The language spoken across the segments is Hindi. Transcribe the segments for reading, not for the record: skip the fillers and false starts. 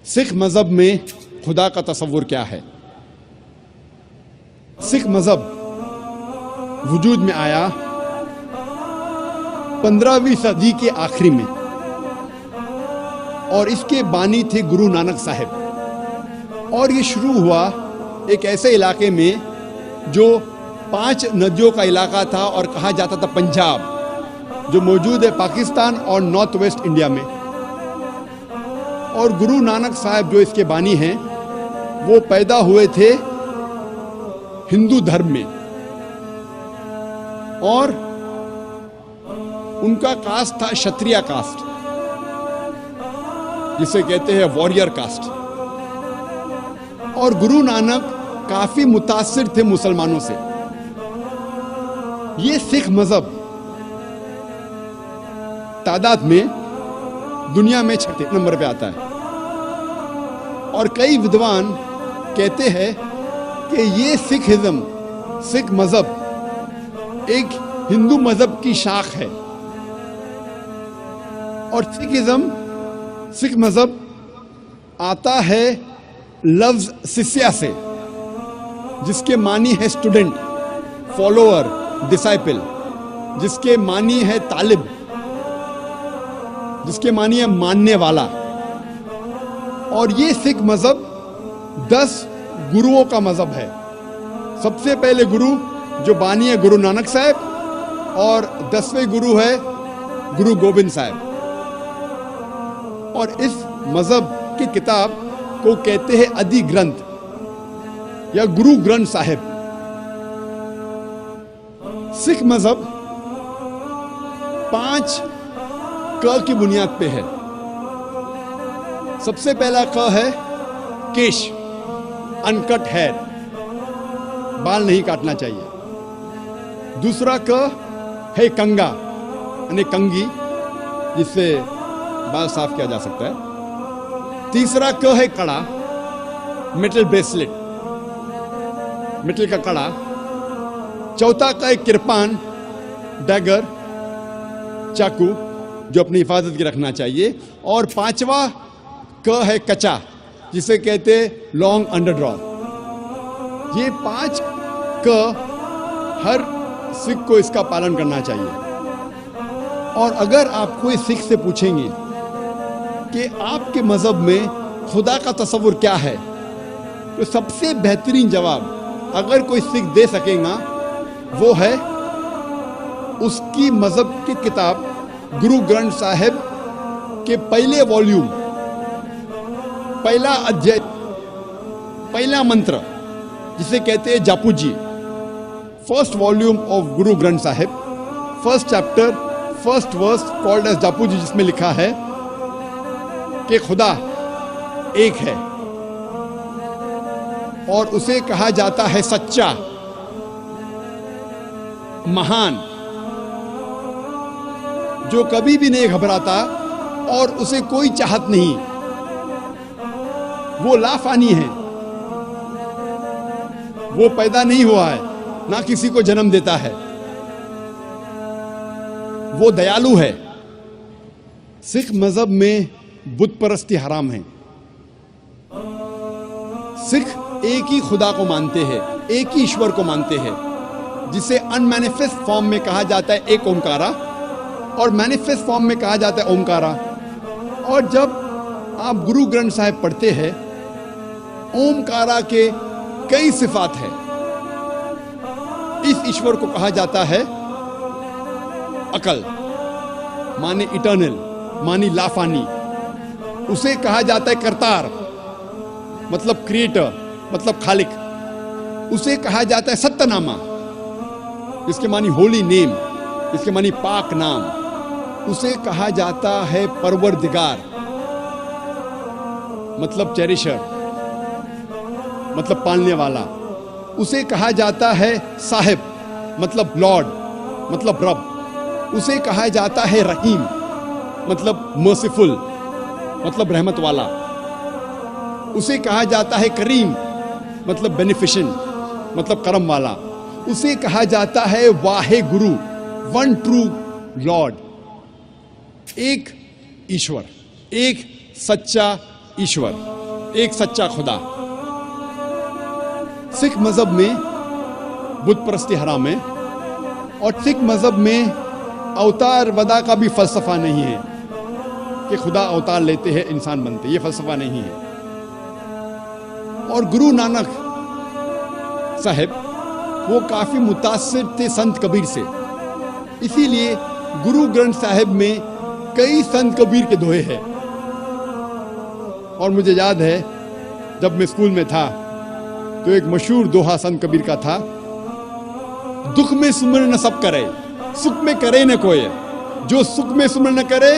सिख मजहब में खुदा का तस्वुर क्या है। सिख मजहब वजूद में आया 15वीं सदी के आखिरी में और इसके बानी थे गुरु नानक साहिब। और ये शुरू हुआ एक ऐसे इलाके में जो 5 नदियों का इलाका था और कहा जाता था पंजाब, जो मौजूद है पाकिस्तान और नॉर्थ वेस्ट इंडिया में। और गुरु नानक साहब जो इसके बानी हैं वो पैदा हुए थे हिंदू धर्म में और उनका कास्ट था क्षत्रिय कास्ट, जिसे कहते हैं वॉरियर कास्ट। और गुरु नानक काफी मुतासिर थे मुसलमानों से। ये सिख मजहब तादाद में दुनिया में 6 नंबर पे आता है और कई विद्वान कहते हैं कि ये सिखिज्म, सिख मजहब एक हिंदू मजहब की शाख है। और सिखिज्म, सिख मजहब आता है लफ्ज शिष्या से, जिसके मानी है स्टूडेंट, फॉलोअर, डिसाइपल, जिसके मानी है तालिब, जिसके मानी है मानने वाला। और ये सिख मजहब 10 गुरुओं का मजहब है। सबसे पहले गुरु जो बानी है गुरु नानक साहब और 10वें गुरु है गुरु गोबिंद साहब। और इस मजहब की किताब को कहते हैं आदि ग्रंथ या गुरु ग्रंथ साहिब। सिख मजहब 5 क की बुनियाद पे है। सबसे पहला क है केश, अनकट हेयर, बाल नहीं काटना चाहिए। दूसरा क है कंगा, यानी कंगी, जिससे बाल साफ किया जा सकता है। तीसरा क है कड़ा, मेटल ब्रेसलेट, मेटल का कड़ा। चौथा क है किरपान, डैगर, चाकू, जो अपनी हिफाजत की रखना चाहिए। और 5वां क है कचा, जिसे कहते लॉन्ग अंडरड्रॉ। ये 5 क हर सिख को इसका पालन करना चाहिए। और अगर आप कोई सिख से पूछेंगे कि आपके मजहब में खुदा का तस्वुर क्या है, तो सबसे बेहतरीन जवाब अगर कोई सिख दे सकेगा वो है उसकी मजहब की किताब गुरु ग्रंथ साहिब के पहले वॉल्यूम, पहला अध्याय, पहला मंत्र, जिसे कहते हैं Japu ji. First volume of Guru Granth Sahib, first chapter, first verse called as Japu ji, जिसमें लिखा है कि खुदा एक है और उसे कहा जाता है सच्चा, महान, जो कभी भी नहीं घबराता और उसे कोई चाहत नहीं। वो लाफानी है, वो पैदा नहीं हुआ है, ना किसी को जन्म देता है। वो दयालु है। सिख मजहब में बुत परस्ती हराम है। सिख एक ही खुदा को मानते हैं, एक ही ईश्वर को मानते हैं, जिसे अनमैनिफेस्ट फॉर्म में कहा जाता है एक ओमकारा और मैनिफेस्ट फॉर्म में कहा जाता है ओमकारा। और जब आप गुरु ग्रंथ साहिब पढ़ते हैं, ओमकारा के कई सिफात है। इस ईश्वर को कहा जाता है अकल, माने इटर्नल, मानी लाफानी। उसे कहा जाता है करतार, मतलब क्रिएटर, मतलब खालिक। उसे कहा जाता है सत्यनामा, इसके मानी होली नेम, इसके मानी पाक नाम। उसे कहा जाता है परवरदिगार, मतलब चेरिशर, मतलब पालने वाला। उसे कहा जाता है साहिब, मतलब लॉर्ड, मतलब रब। उसे कहा जाता है रहीम, मतलब मर्सीफुल, मतलब रहमत वाला। उसे कहा जाता है करीम, मतलब बेनिफिशेंट, मतलब करम वाला। उसे कहा जाता है Wahe Guru, one true Lord, एक ईश्वर, एक सच्चा ईश्वर। एक सच्चा खुदा। सिख मजहब में बुत परस्ती हराम है और सिख मजहब में अवतार वदा का भी फलसफा नहीं है कि खुदा अवतार लेते हैं इंसान बनते, ये फलसफा नहीं है। और गुरु नानक साहब वो काफी मुतासिर थे संत कबीर से, इसीलिए गुरु ग्रंथ साहिब में कई संत कबीर के दोहे हैं। और मुझे याद है जब मैं स्कूल में था तो एक मशहूर दोहा संत कबीर का था, दुख में सुमर न सब करे, सुख में करे न कोई, जो सुख में सुमर न करे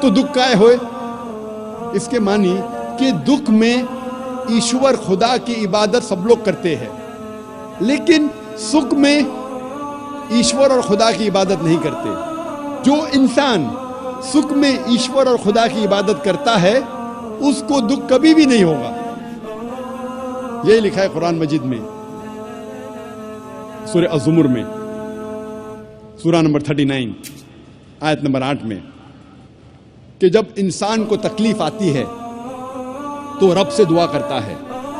तो दुख काय होए। इसके मानी कि दुख में ईश्वर खुदा की इबादत सब लोग करते हैं, लेकिन सुख में ईश्वर और खुदा की इबादत नहीं करते। जो इंसान सुख में ईश्वर और खुदा की इबादत करता है उसको दुख कभी भी नहीं होगा। यही लिखा है कुरान मजीद में, सूरह अज़्ज़ुमर में, सूरा नंबर 39 आयत नंबर 8 में, कि जब इंसान को तकलीफ आती है तो रब से दुआ करता है,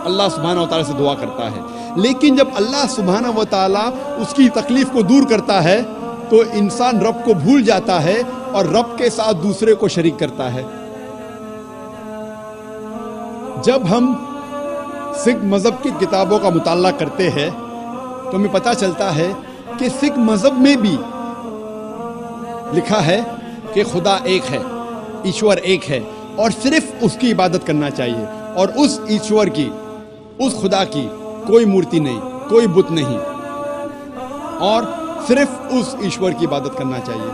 अल्लाह सुब्हानहू व तआला से दुआ करता है। लेकिन जब अल्लाह सुब्हानहू व तआला उसकी तकलीफ को दूर करता है तो इंसान रब को भूल जाता है और रब के साथ दूसरे को शरीक करता है। जब हम सिख मजहब की किताबों का मुताला करते हैं तो हमें पता चलता है कि सिख मजहब में भी लिखा है कि खुदा एक है, ईश्वर एक है और सिर्फ उसकी इबादत करना चाहिए, और उस ईश्वर की, उस खुदा की कोई मूर्ति नहीं, कोई बुत नहीं, और सिर्फ उस ईश्वर की इबादत करना चाहिए।